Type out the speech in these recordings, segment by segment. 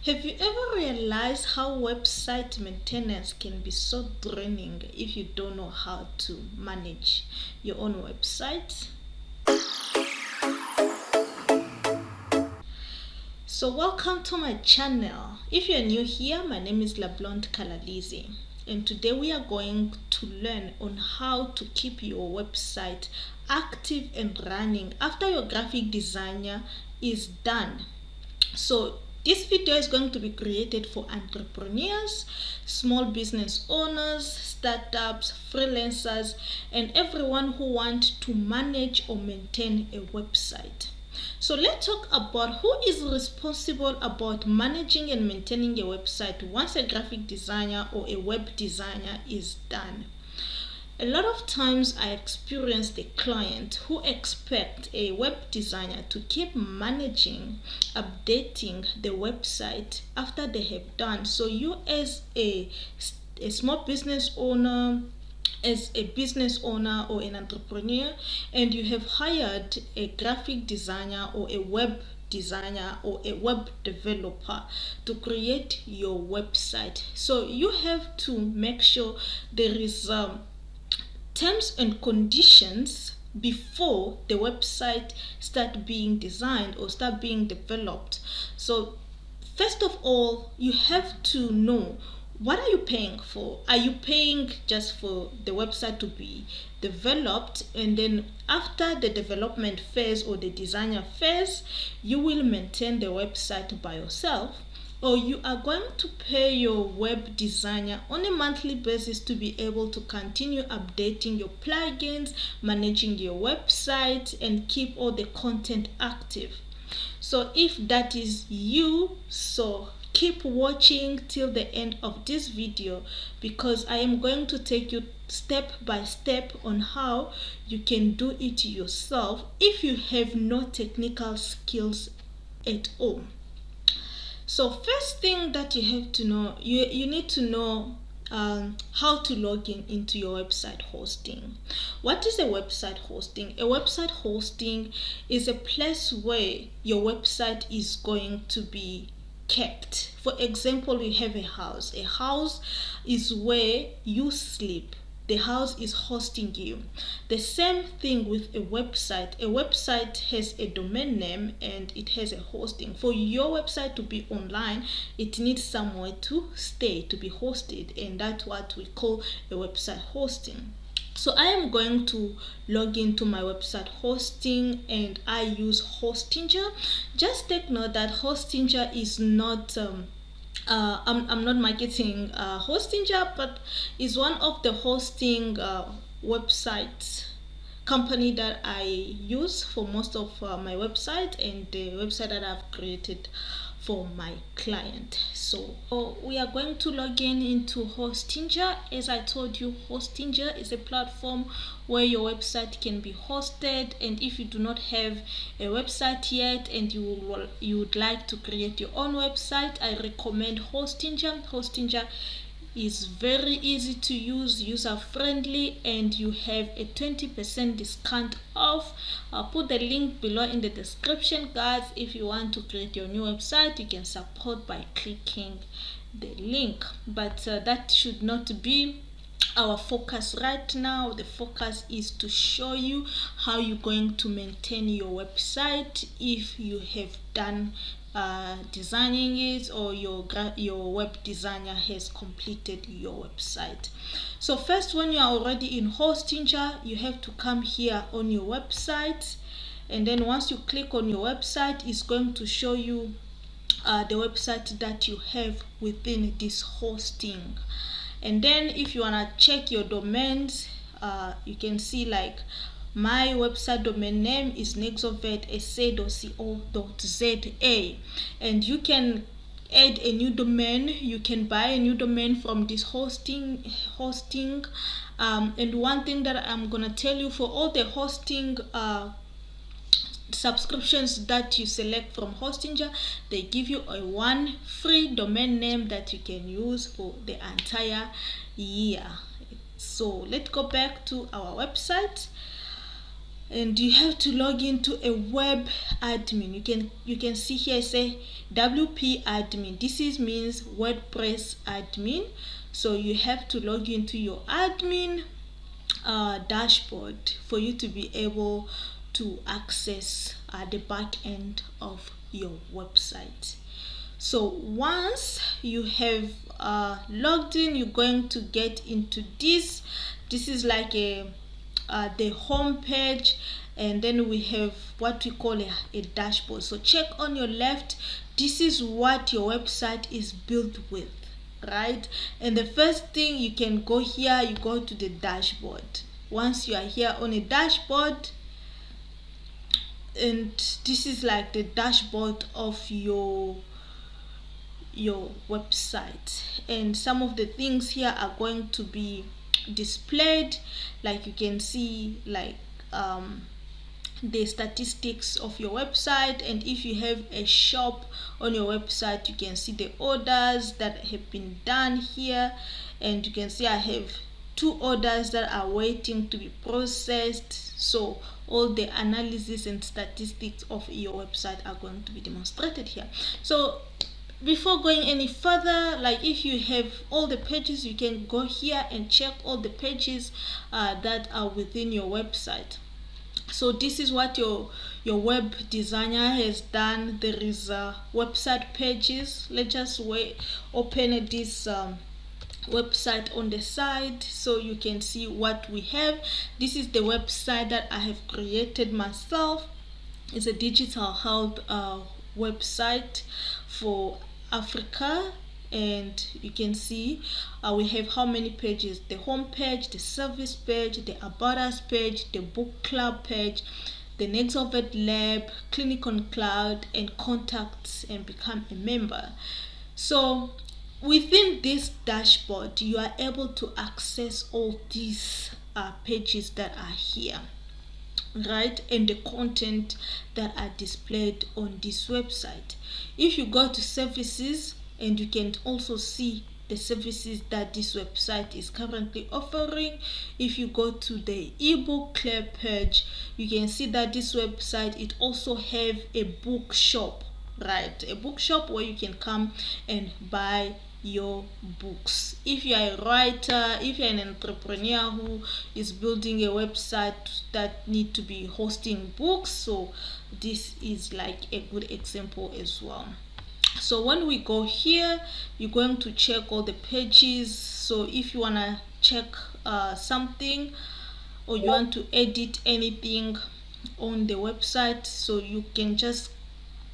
Have you ever realized how website maintenance can be so draining if you don't know how to manage your own website? So welcome to my channel. If you're new here, my name is LaBlonde Kalalizi, and today we are going to learn on how to keep your website active and running after your graphic designer is done. So this video is going to be created for entrepreneurs, small business owners, startups, freelancers, and everyone who wants to manage or maintain a website. So let's talk about who is responsible about managing and maintaining a website once a graphic designer or a web designer is done. A lot of times I experience the client who expect a web designer to keep managing, updating the website after they have done. So you as a small business owner, as a business owner or an entrepreneur, and you have hired a graphic designer or a web designer or a web developer to create your website. So you have to make sure there is terms and conditions before the website start being designed or start being developed. So first of all, you have to know, what are you paying for? Are you paying just for the website to be developed, and then after the development phase or the designer phase, you will maintain the website by yourself? Or you are going to pay your web designer on a monthly basis to be able to continue updating your plugins, managing your website, and keep all the content active? So if that is you, so keep watching till the end of this video, because I am going to take you step by step on how you can do it yourself if you have no technical skills at all. So first thing that you have to know, you need to know how to log in into your website hosting. What is a website hosting? A website hosting is a place where your website is going to be kept. For example, we have a house. A house is where you sleep. The house is hosting you. The same thing with a website. A website has a domain name and it has a hosting. For your website to be online, it needs somewhere to stay, to be hosted, and that's what we call a website hosting. So I am going to log into my website hosting, and I use Hostinger. Just take note that Hostinger is not I'm not marketing Hostinger, but is one of the hosting websites company that I use for most of my website and the website that I've created for my client. So we are going to log in into Hostinger. As I told you, Hostinger is a platform where your website can be hosted, and if you do not have a website yet and you would like to create your own website, I recommend Hostinger. Hostinger is very easy to use, user friendly, and you have a 20% discount off. I'll put the link below in the description, guys. If you want to create your new website, you can support by clicking the link, but that should not be our focus right now. The focus is to show you how you're going to maintain your website if you have done designing it, or your web designer has completed your website. So first, when you are already in Hostinger, you have to come here on your website, and then once you click on your website, it's going to show you the website that you have within this hosting. And then if you want to check your domains, you can see like my website domain name is nexovetsa.co.za, and you can add a new domain. You can buy a new domain from this hosting. And one thing that I'm gonna tell you, for all the hosting subscriptions that you select from Hostinger, they give you a one free domain name that you can use for the entire year. So let's go back to our website. and you have to log into a web admin. You can see here say WP admin. Means WordPress admin. So you have to log into your admin dashboard for you to be able to access the back end of your website. So once you have logged in, you're going to get into this. This is like the home page, and then we have what we call a dashboard. So check on your left, this is what your website is built with, right? And the first thing, you can go here, you go to the dashboard. Once you are here on a dashboard, and this is like the dashboard of your website, and some of the things here are going to be displayed. Like you can see, like the statistics of your website, and if you have a shop on your website, you can see the orders that have been done here, and you can see I have 2 orders that are waiting to be processed. So all the analysis and statistics of your website are going to be demonstrated here. So before going any further, like if you have all the pages, you can go here and check all the pages that are within your website. So this is what your web designer has done. There is website pages. Let's just open this website on the side so you can see what we have. This is the website that I have created myself. It's a digital health website for Africa, and you can see we have how many pages: the home page, the service page, the about us page, the book club page, the Nexovert lab, clinic on cloud, and contacts and become a member. So within this dashboard, you are able to access all these pages that are here, right, and the content that are displayed on this website. If you go to services, and you can also see the services that this website is currently offering. If you go to the ebook club page, you can see that this website, it also have a bookshop, right, a bookshop where you can come and buy your books. If you are a writer, if you're an entrepreneur who is building a website that need to be hosting books, so this is like a good example as well. So when we go here, you're going to check all the pages. So if you want to check something, or you want to edit anything on the website, so you can just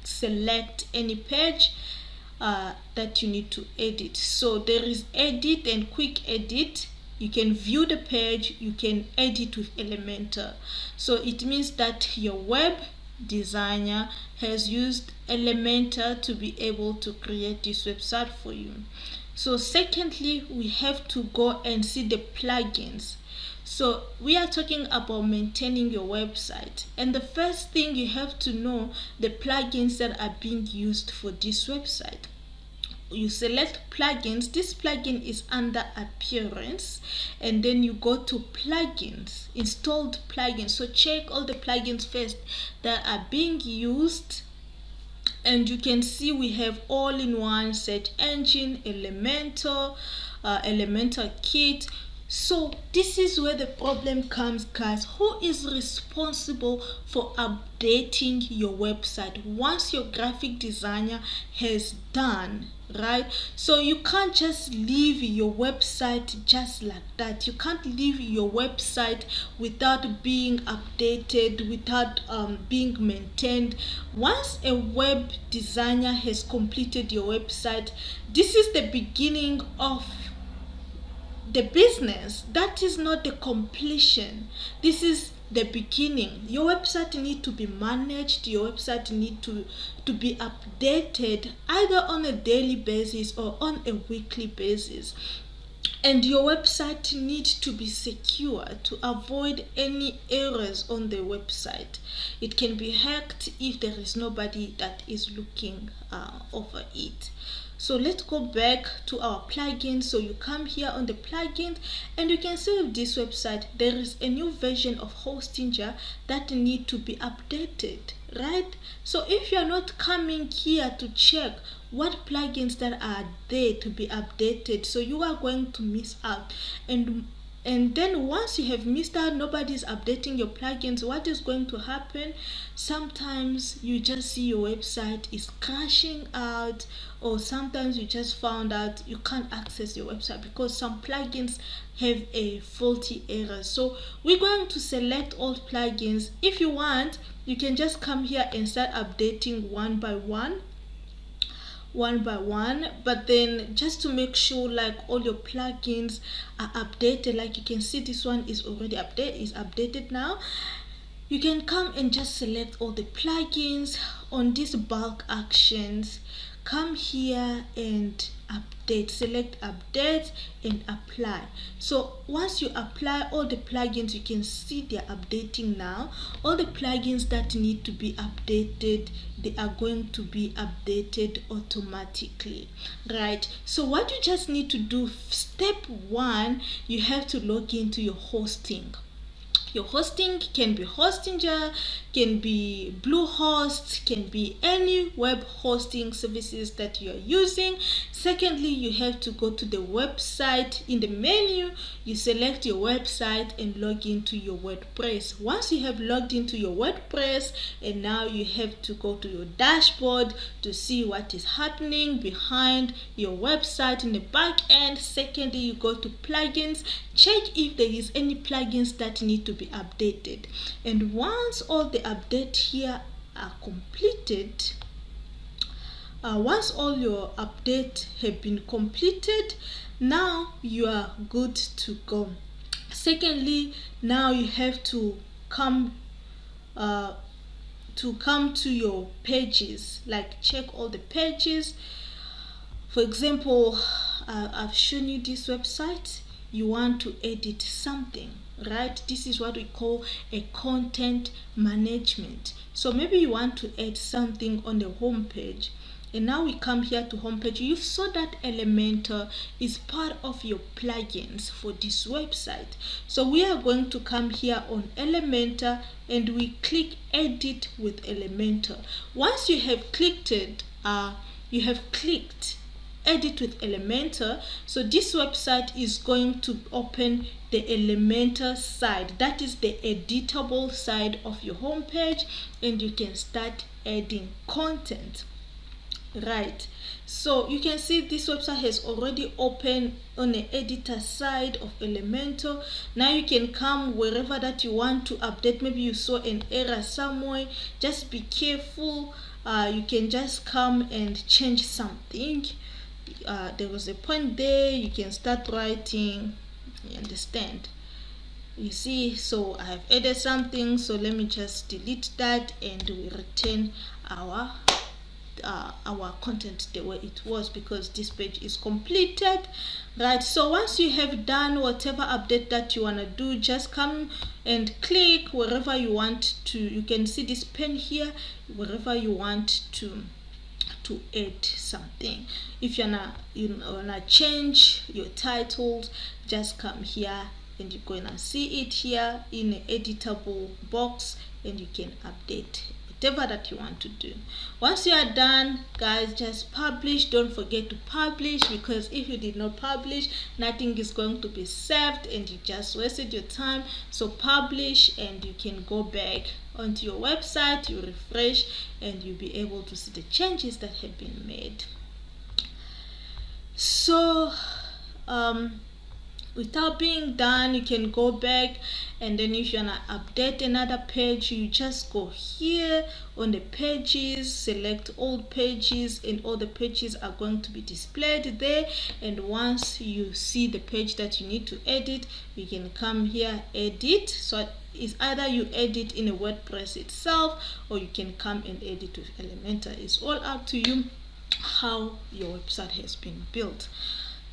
select any page that you need to edit. So there is edit and quick edit. You can view the page, you can edit with Elementor. So it means that your web designer has used Elementor to be able to create this website for you. So secondly, we have to go and see the plugins. So we are talking about maintaining your website, and the first thing you have to know the plugins that are being used for this website. You select plugins. This plugin is under appearance, and then you go to plugins, installed plugins. So check all the plugins first that are being used, and you can see we have all-in-one search engine, Elementor, Elementor kit. So this is where the problem comes, guys. Who is responsible for updating your website once your graphic designer has done, right? So you can't just leave your website just like that. You can't leave your website without being updated, without being maintained. Once a web designer has completed your website, this is the beginning of the business. That is not the completion. This is the beginning. Your website need to be managed. Your website need to be updated either on a daily basis or on a weekly basis. And your website needs to be secure to avoid any errors on the website. It can be hacked if there is nobody that is looking over it. So let's go back to our plugins. So you come here on the plugins and you can see with this website there is a new version of Hostinger that need to be updated, right? So if you are not coming here to check what plugins that are there to be updated, so you are going to miss out. And then once you have missed out, nobody's updating your plugins, what is going to happen? Sometimes you just see your website is crashing out, or sometimes you just found out you can't access your website because some plugins have a faulty error. So we're going to select all plugins. If you want, you can just come here and start updating one by one, but then just to make sure like all your plugins are updated. Like you can see this one is already updated now. You can come and just select all the plugins on these bulk actions, come here and update, select update and apply. So once you apply all the plugins, you can see they're updating now. All the plugins that need to be updated, they are going to be updated automatically, right? So what you just need to do, step one, you have to log into your hosting. Your hosting can be Hostinger, can be Bluehost, can be any web hosting services that you are using. Secondly, you have to go to the website. In the menu, you select your website and log into your WordPress. Once you have logged into your WordPress, and now you have to go to your dashboard to see what is happening behind your website in the back end. Secondly, you go to plugins, check if there is any plugins that need to be updated. And once all the updates here are completed, once all your updates have been completed, now you are good to go. Secondly, now you have to come to your pages, like check all the pages. For example, I've shown you this website. You want to edit something, right? This is what we call a content management. So maybe you want to add something on the home page, and now we come here to home page. You saw that Elementor is part of your plugins for this website. So we are going to come here on Elementor and we click edit with Elementor. Once you have clicked it, you have clicked edit with Elementor, so this website is going to open the Elementor side, that is the editable side of your home page, and you can start adding content, right? So you can see this website has already opened on the editor side of Elementor. Now you can come wherever that you want to update. Maybe you saw an error somewhere, just be careful. You can just come and change something. There was a point there, you can start writing, you understand? You see, so I have added something, so let me just delete that and we return our content the way it was, because this page is completed, right? So once you have done whatever update that you want to do, just come and click wherever you want to. You can see this pen here, wherever you want to add something. If you wanna change your titles, just come here and you're gonna see it here in the editable box, and you can update whatever that you want to do. Once you are done, guys, just publish. Don't forget to publish, because if you did not publish, nothing is going to be saved and you just wasted your time. So publish, and you can go back onto your website, you refresh, and you'll be able to see the changes that have been made. So without being done, you can go back, and then if you want to update another page, you just go here on the pages, select all pages, and all the pages are going to be displayed there. And once you see the page that you need to edit, you can come here, edit. So it's either you edit in a WordPress itself, or you can come and edit with Elementor. It's all up to you how your website has been built.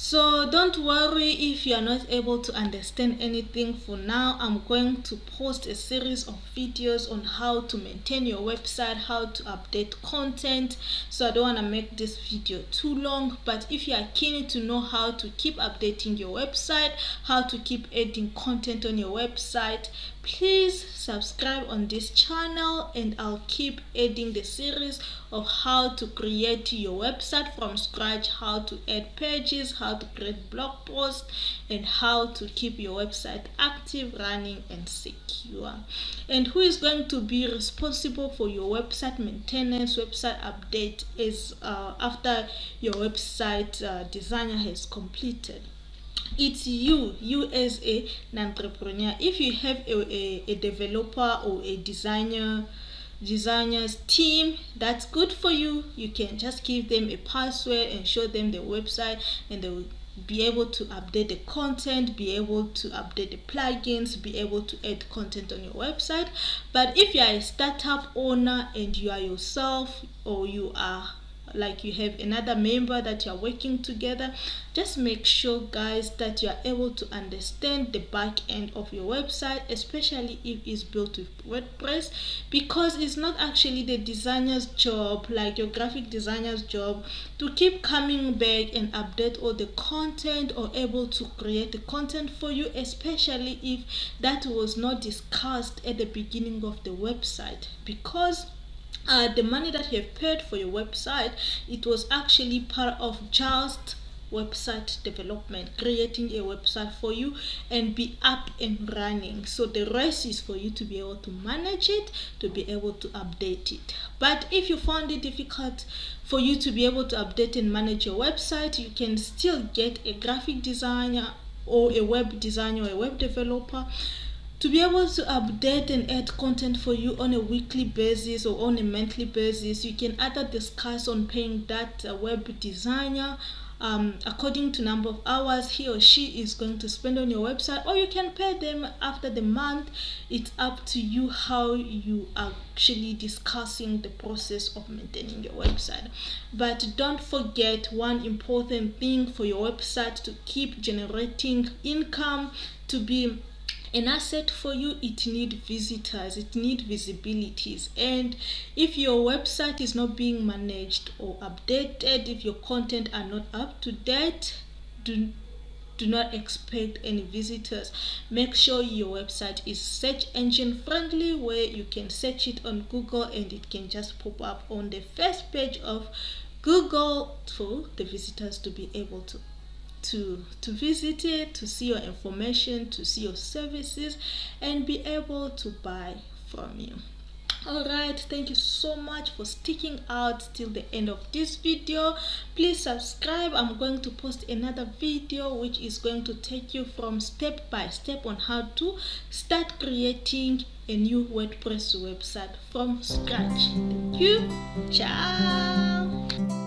So don't worry if you are not able to understand anything. For now, I'm going to post a series of videos on how to maintain your website, how to update content. So I don't want to make this video too long, but if you are keen to know how to keep updating your website, how to keep adding content on your website, please subscribe on this channel, and I'll keep adding the series of how to create your website from scratch, how to add pages, how to create blog posts, and how to keep your website active, running, and secure. And who is going to be responsible for your website maintenance, website update is after your website designer has completed? It's you as an entrepreneur. If you have a developer or a designer's team, that's good for you. You can just give them a password and show them the website, and they will be able to update the content, be able to update the plugins, be able to add content on your website. But if you are a startup owner and you are yourself, or you are like you have another member that you're working together, just make sure, guys, that you are able to understand the back end of your website, especially if it's built with WordPress, because it's not actually the designer's job, like your graphic designer's job, to keep coming back and update all the content or able to create the content for you, especially if that was not discussed at the beginning of the website. Because the money that you have paid for your website, it was actually part of just website development, creating a website for you and be up and running. So the rest is for you to be able to manage it, to be able to update it. But if you found it difficult for you to be able to update and manage your website, you can still get a graphic designer or a web designer or a web developer to be able to update and add content for you on a weekly basis or on a monthly basis. You can either discuss on paying that web designer according to number of hours he or she is going to spend on your website, or you can pay them after the month. It's up to you how you are actually discussing the process of maintaining your website. But don't forget one important thing for your website to keep generating income, to be an asset for you, it needs visitors, it needs visibilities. And if your website is not being managed or updated, if your content are not up to date, do not expect any visitors. Make sure your website is search engine friendly, where you can search it on Google and it can just pop up on the first page of Google for the visitors to be able to visit it, to see your information, to see your services, and be able to buy from you. Alright, thank you so much for sticking out till the end of this video. Please subscribe. I'm going to post another video which is going to take you from step by step on how to start creating a new WordPress website from scratch. Thank you. Ciao.